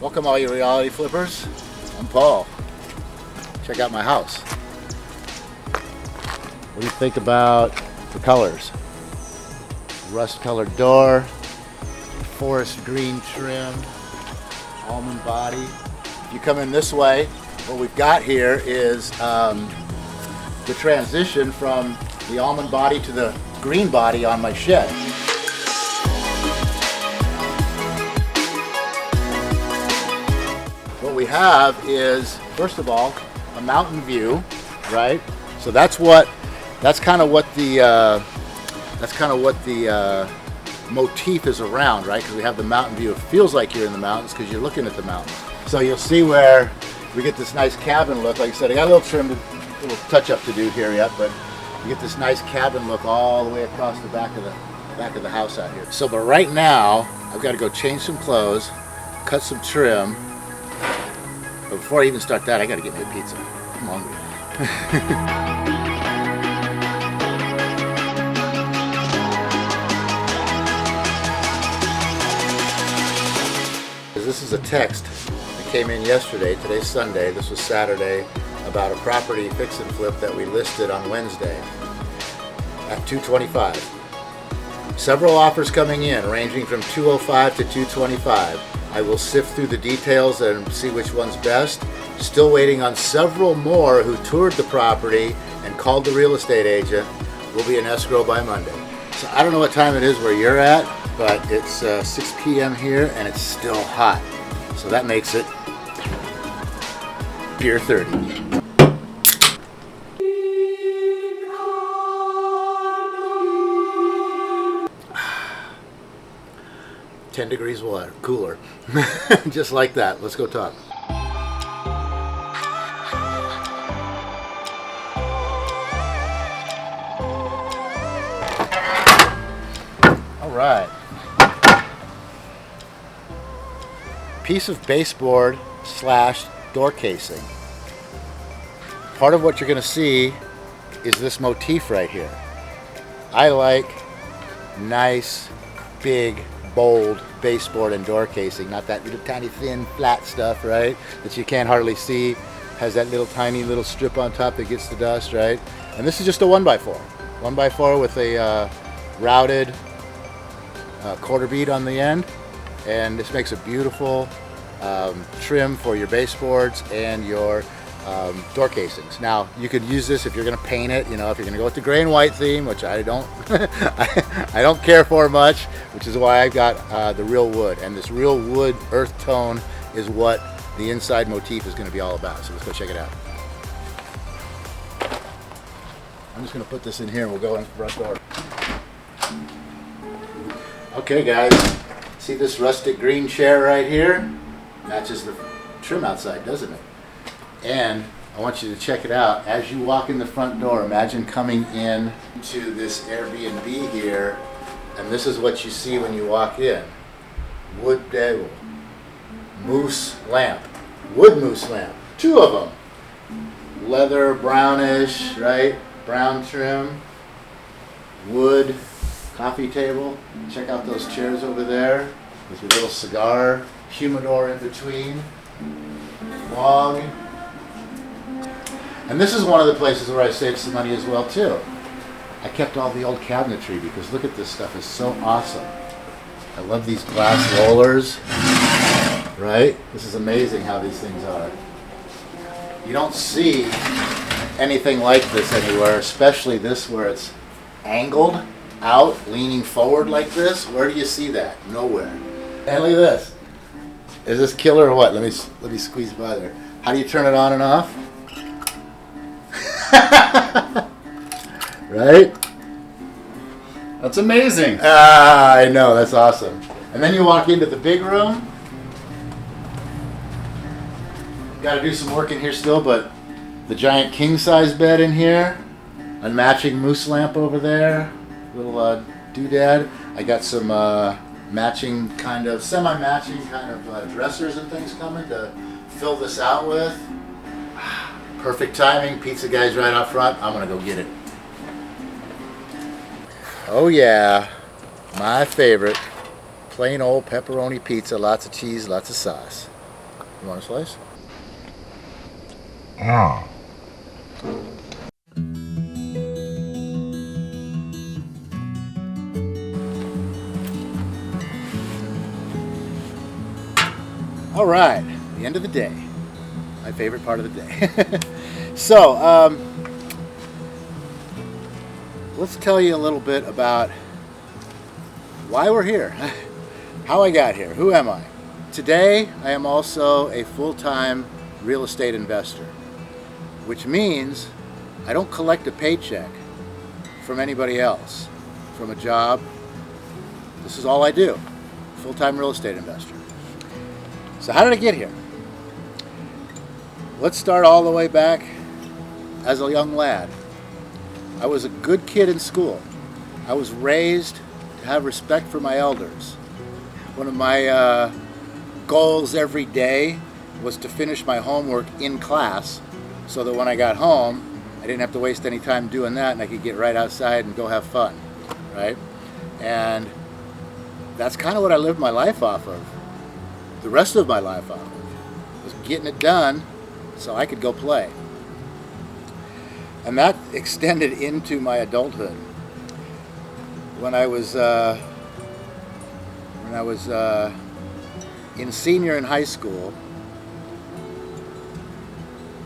Welcome all you reality flippers. I'm Paul. Check out my house. What do you think about the colors? Rust colored door, forest green trim, almond body. If you come in this way, what we've got here is the transition from the almond body to the green body on my shed. What we have is, first of all, a mountain view, right? So that's kind of what the motif is around, right? Because we have the mountain view. It feels like you're in the mountains because you're looking at the mountains. So you'll see where we get this nice cabin look. Like I said, I got a little trim, a little touch up to do here yet, but you get this nice cabin look all the way across the back of the house out here. So, but right now, I've got to go change some clothes, cut some trim. But before I even start that, I got to get me a pizza. I'm hungry. This is a text that came in yesterday. Today's Sunday. This was Saturday, about a property fix and flip that we listed on Wednesday at $225. Several offers coming in, ranging from $205 to $225. I will sift through the details and see which one's best. Still waiting on several more who toured the property and called the real estate agent. Will be in escrow by Monday. So I don't know what time it is where you're at, but it's 6 p.m. here and it's still hot. So that makes it Pier 30. 10 degrees water, cooler. Just like that. Let's go talk. All right. Piece of baseboard / door casing. Part of what you're going to see is this motif right here. I like nice, big, bold baseboard and door casing, not that little tiny thin flat stuff, right, that you can't hardly see. Has that little tiny little strip on top that gets the dust, right? And this is just a 1x4. 1x4 with a routed quarter bead on the end, and this makes a beautiful trim for your baseboards and your door casings. Now you could use this if you're going to paint it, you know, if you're going to go with the gray and white theme, which I don't I don't care for much, which is why I've got the real wood, and this real wood earth tone is what the inside motif is going to be all about. So let's go check it out. I'm just going to put this in here and we'll go in the front door. Okay guys, see this rustic green chair right here? Matches the trim outside, doesn't it? And I want you to check it out. As you walk in the front door, imagine coming in to this Airbnb here, and this is what you see when you walk in. Wood table, moose lamp, wood moose lamp, 2 of them. Leather, brownish, right? Brown trim, wood, coffee table. Check out those chairs over there with your little cigar, humidor in between, log. And this is one of the places where I saved some money as well too. I kept all the old cabinetry because look at this stuff, it's so awesome. I love these glass rollers, right? This is amazing how these things are. You don't see anything like this anywhere, especially this where it's angled out, leaning forward like this. Where do you see that? Nowhere. And look at this. Is this killer or what? Let me squeeze by there. How do you turn it on and off? Right? That's amazing. I know, that's awesome. And then you walk into the big room. Got to do some work in here still, but the giant king size bed in here, a matching moose lamp over there, little doodad. I got some matching kind of, semi-matching kind of dressers and things coming to fill this out with. Perfect timing. Pizza guy's right out front. I'm gonna go get it. Oh yeah, my favorite. Plain old pepperoni pizza, lots of cheese, lots of sauce. You want a slice? All right, the end of the day. My favorite part of the day. So, let's tell you a little bit about why we're here, how I got here, who am I? Today, I am also a full-time real estate investor, which means I don't collect a paycheck from anybody else, from a job. This is all I do, full-time real estate investor. So how did I get here? Let's start all the way back as a young lad. I was a good kid in school. I was raised to have respect for my elders. One of my goals every day was to finish my homework in class so that when I got home, I didn't have to waste any time doing that and I could get right outside and go have fun, right? And that's kind of what I lived my life off of. The rest of my life off of was getting it done so I could go play. And that extended into my adulthood. When I was in senior in high school,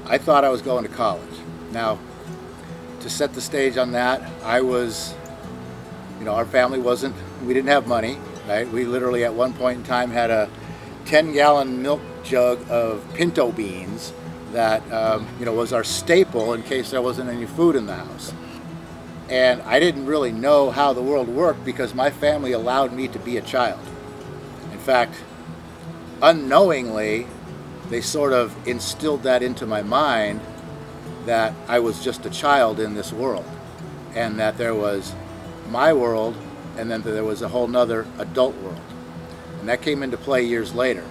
I thought I was going to college. Now, to set the stage on that, I was, our family we didn't have money, right? We literally at one point in time had a 10-gallon milk jug of pinto beans that was our staple in case there wasn't any food in the house. And I didn't really know how the world worked because my family allowed me to be a child. In fact, unknowingly, they sort of instilled that into my mind that I was just a child in this world and that there was my world and then there was a whole nother adult world. And that came into play years later.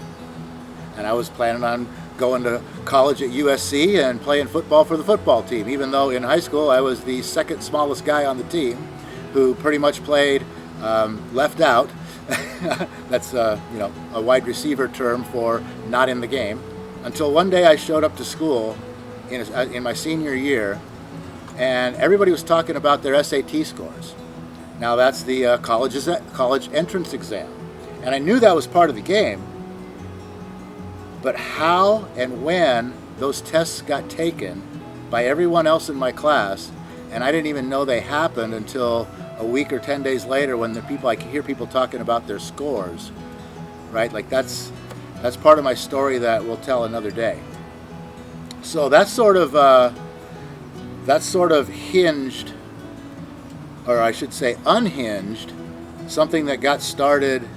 And I was planning on going to college at USC and playing football for the football team, even though in high school I was the second smallest guy on the team who pretty much played left out. That's a wide receiver term for not in the game. Until one day I showed up to school in my senior year and everybody was talking about their SAT scores. Now that's the college entrance exam. And I knew that was part of the game, but how and when those tests got taken by everyone else in my class, and I didn't even know they happened until a week or 10 days later when I could hear people talking about their scores, right? Like that's part of my story that we'll tell another day. So that sort of hinged, or I should say unhinged, something that got started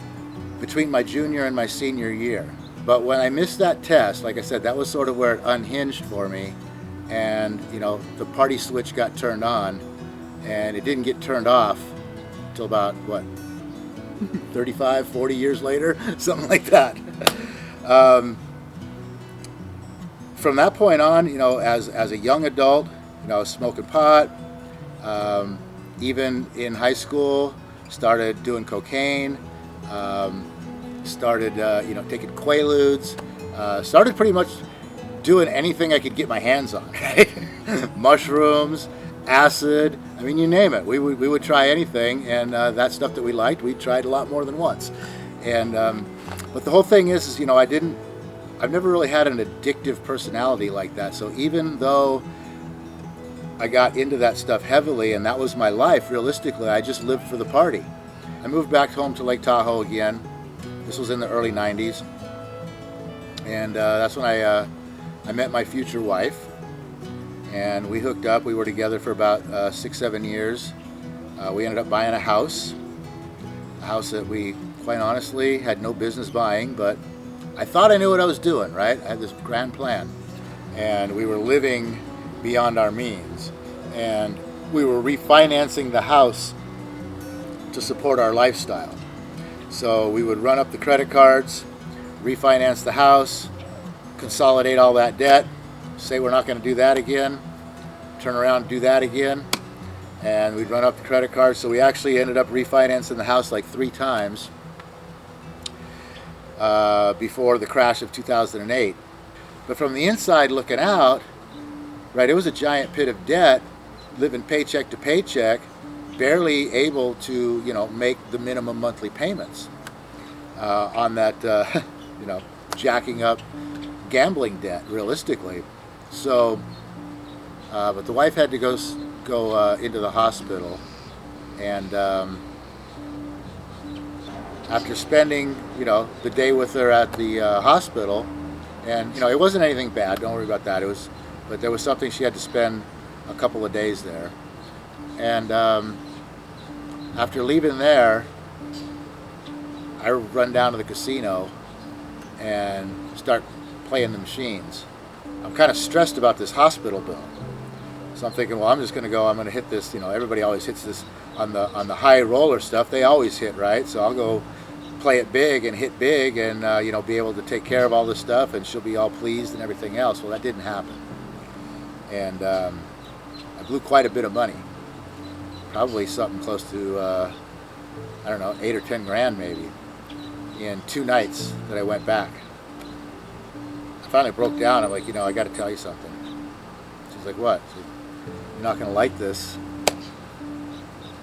between my junior and my senior year. But when I missed that test, like I said, that was sort of where it unhinged for me. And, the party switch got turned on. And it didn't get turned off until about, 35, 40 years later? Something like that. From that point on, as a young adult, I was smoking pot. Even in high school, started doing cocaine. Started taking Quaaludes, started pretty much doing anything I could get my hands on, right? Mushrooms, acid, I mean, you name it. We would try anything, and that stuff that we liked, we tried a lot more than once. And but the whole thing is I've never really had an addictive personality like that. So even though I got into that stuff heavily and that was my life, realistically, I just lived for the party. I moved back home to Lake Tahoe again. This was in the early 90s, and that's when I met my future wife, and we hooked up. We were together for about 6-7 years. We ended up buying a house that we, quite honestly, had no business buying, but I thought I knew what I was doing, right? I had this grand plan, and we were living beyond our means, and we were refinancing the house to support our lifestyle. So we would run up the credit cards, refinance the house, consolidate all that debt, say we're not going to do that again, turn around and do that again, and we'd run up the credit cards. So we actually ended up refinancing the house like 3 times before the crash of 2008. But from the inside looking out, right, it was a giant pit of debt, living paycheck to paycheck, barely able to, make the minimum monthly payments on that, jacking up gambling debt, realistically. So, but the wife had to go into the hospital, and after spending, the day with her at the hospital, and it wasn't anything bad. Don't worry about that. But there was something she had to spend a couple of days there, and after leaving there, I run down to the casino and start playing the machines. I'm kind of stressed about this hospital bill, so I'm thinking, well, I'm just going to go. I'm going to hit this. Everybody always hits this on the high roller stuff. They always hit, right? So I'll go play it big and hit big, and be able to take care of all this stuff, and she'll be all pleased and everything else. Well, that didn't happen, and I blew quite a bit of money. Probably something close to I don't know, 8 or 10 grand maybe, in 2 nights that I went back. I finally broke down. I'm like, I got to tell you something. She's like, what? She's like, you're not going to like this,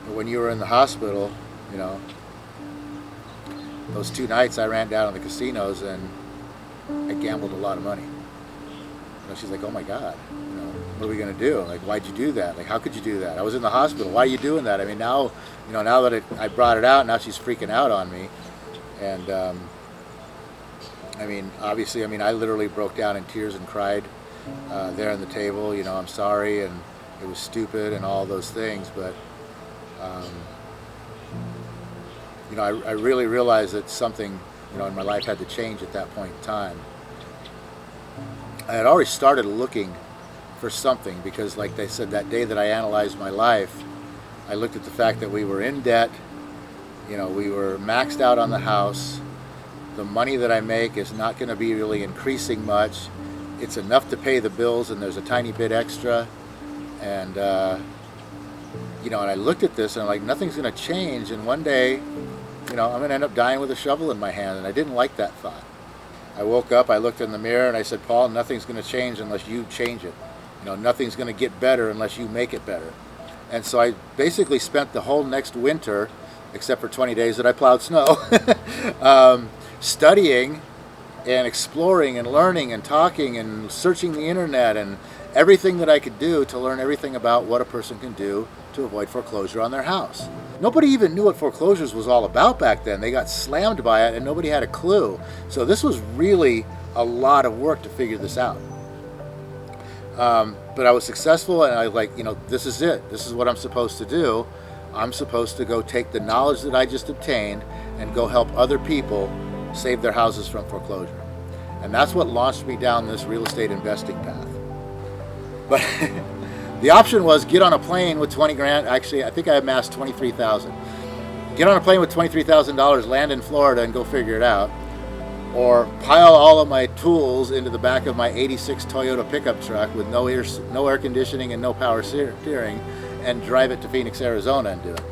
but when you were in the hospital, those 2 nights I ran down to the casinos and I gambled a lot of money. She's like, oh my God, what are we going to do? Like, why'd you do that? Like, how could you do that? I was in the hospital. Why are you doing that? I mean, now, now that I brought it out, now she's freaking out on me. And, obviously, I literally broke down in tears and cried there on the table. I'm sorry, and it was stupid and all those things. But, I really realized that something, in my life had to change at that point in time. I had already started looking for something because, like they said, that day that I analyzed my life, I looked at the fact that we were in debt. We were maxed out on the house. The money that I make is not going to be really increasing much. It's enough to pay the bills, and there's a tiny bit extra. And, and I looked at this, and I'm like, nothing's going to change. And one day, I'm going to end up dying with a shovel in my hand. And I didn't like that thought. I woke up, I looked in the mirror, and I said, Paul, nothing's going to change unless you change it. Nothing's going to get better unless you make it better. And so I basically spent the whole next winter, except for 20 days that I plowed snow, studying and exploring and learning and talking and searching the internet and everything that I could do to learn everything about what a person can do to avoid foreclosure on their house. Nobody even knew what foreclosures was all about back then. They got slammed by it and nobody had a clue. So this was really a lot of work to figure this out. But I was successful, and I was like, this is it. This is what I'm supposed to do. I'm supposed to go take the knowledge that I just obtained and go help other people save their houses from foreclosure. And that's what launched me down this real estate investing path. But the option was get on a plane with 20 grand. Actually, I think I amassed 23,000. Get on a plane with $23,000, land in Florida, and go figure it out. Or pile all of my tools into the back of my 86 Toyota pickup truck with no air conditioning and no power steering, and drive it to Phoenix, Arizona, and do it.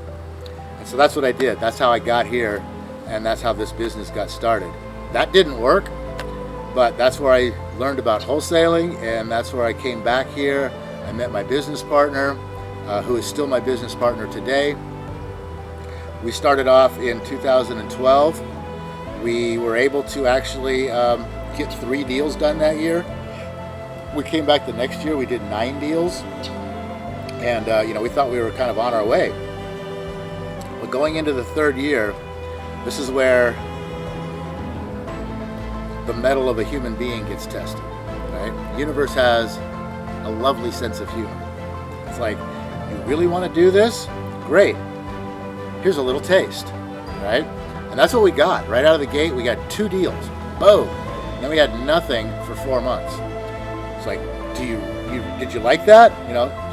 And so that's what I did. That's how I got here, and that's how this business got started. That didn't work, but that's where I learned about wholesaling, and that's where I came back here. I met my business partner, who is still my business partner today. We started off in 2012. We were able to actually get 3 deals done that year. We came back the next year, we did 9 deals. And, we thought we were kind of on our way. But going into the 3rd year, this is where the mettle of a human being gets tested, right? The universe has a lovely sense of humor. It's like, you really want to do this? Great. Here's a little taste, right? And that's what we got. Right out of the gate, we got 2 deals. Boom. And then we had nothing for 4 months. It's like, did you like that?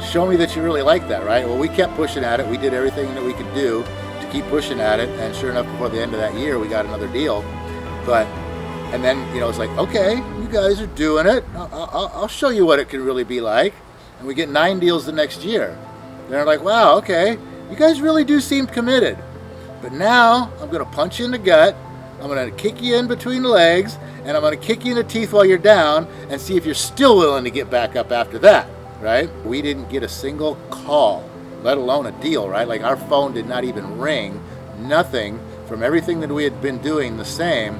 Show me that you really like that, right? Well, we kept pushing at it. We did everything that we could do to keep pushing at it. And sure enough, before the end of that year, we got another deal. And then, it's like, okay, you guys are doing it. I'll show you what it can really be like. And we get 9 deals the next year. They're like, wow, okay, you guys really do seem committed. But now I'm going to punch you in the gut. I'm going to kick you in between the legs, and I'm going to kick you in the teeth while you're down and see if you're still willing to get back up after that, right? We didn't get a single call, let alone a deal, right? Like our phone did not even ring, nothing from everything that we had been doing the same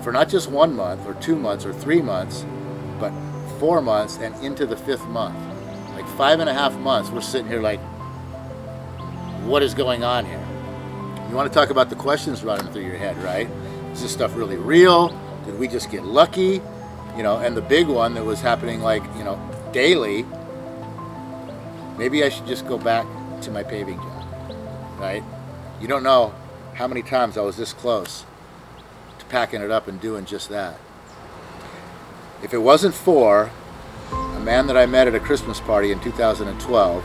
for not just 1 month or 2 months or 3 months, but 4 months and into the 5th month. Like 5.5 months, we're sitting here like, what is going on here? You want to talk about the questions running through your head, right? Is this stuff really real? Did we just get lucky? You know, and the big one that was happening like, you know, daily, maybe I should just go back to my paving job, right? You don't know how many times I was this close to packing it up and doing just that. If it wasn't for a man that I met at a Christmas party in 2012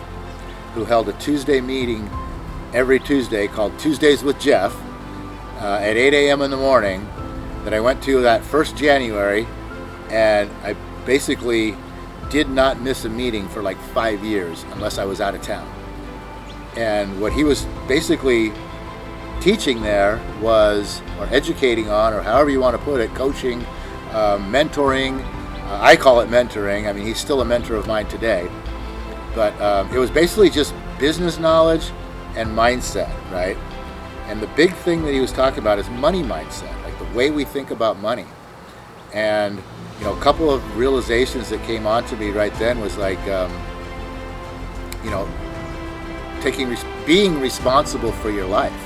who held a Tuesday meeting every Tuesday called Tuesdays with Jeff at 8 a.m. in the morning that I went to that 1st January, and I basically did not miss a meeting for like 5 years unless I was out of town. And what he was basically teaching there was, or educating on, or however you want to put it, coaching, mentoring. I call it mentoring. I mean, he's still a mentor of mine today. But it was basically just business knowledge and mindset, right? And the big thing that he was talking about is money mindset, like the way we think about money. And, you know, a couple of realizations that came on to me right then was like, you know, being responsible for your life,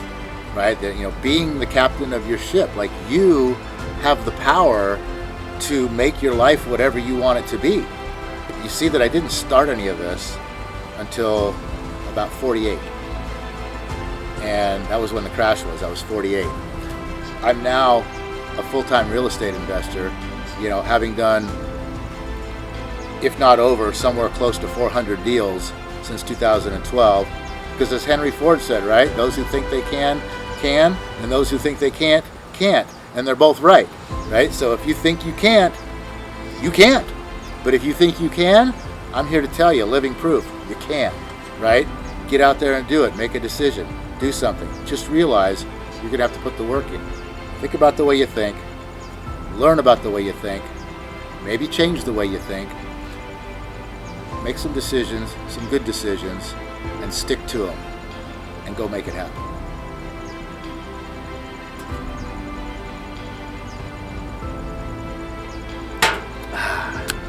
right? That, you know, being the captain of your ship, like you have the power to make your life whatever you want it to be. You see that I didn't start any of this until about 48. And that was when the crash was. I was 48. I'm now a full-time real estate investor, you know, having done, if not over, somewhere close to 400 deals since 2012. Because as Henry Ford said, right? Those who think they can, and those who think they can't. And they're both right? So if you think you can't, you can't. But if you think you can, I'm here to tell you, living proof, you can, right? Get out there and do it. Make a decision. Do something. Just realize you're going to have to put the work in. Think about the way you think. Learn about the way you think. Maybe change the way you think. Make some decisions, some good decisions, and stick to them. And go make it happen.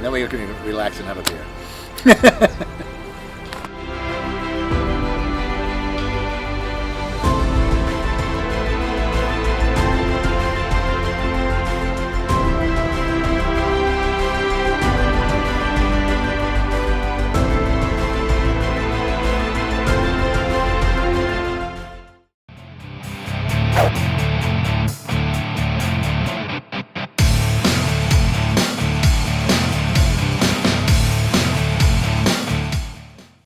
Then we can relax and have a beer.